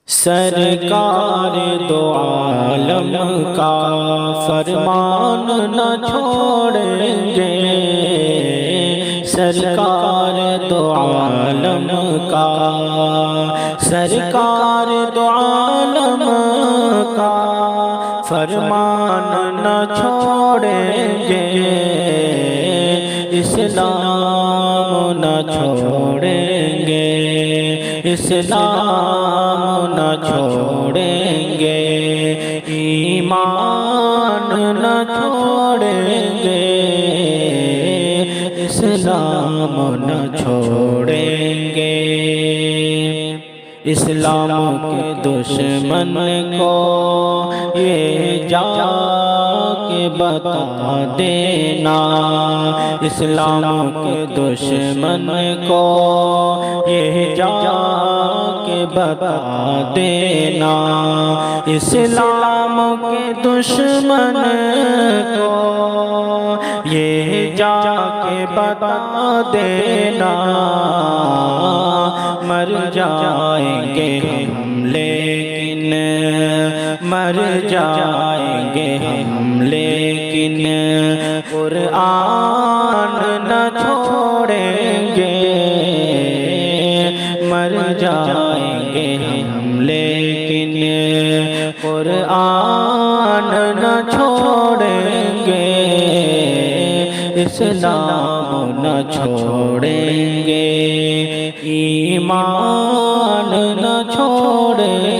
سرکار دو عالم کا فرمان نہ چھوڑیں گے، سرکار دو عالم کا، سرکار دو عالم کا فرمان نہ چھوڑیں گے، اسلام نہ چھوڑیں گے، اسلام نہ چھوڑیں گے، ایمان نہ چھوڑیں گے، اسلام نہ چھوڑیں گے۔ اسلام کے دشمن کو یہ جا کے بتا دینا، اسلام کے دشمن کو یہ جا کے بتا دینا، اسلام کے دشمن کو یہ جا کے بتا دینا، مر جائیں گے ہم لیکن، مر جائیں گے ہم لیکن قرآن نہ چھوڑیں گے، مر جائیں گے ہم لیکن قرآن نہ چھوڑیں گے، اسلام نہ چھوڑیں گے، ایمان نہ چھوڑیں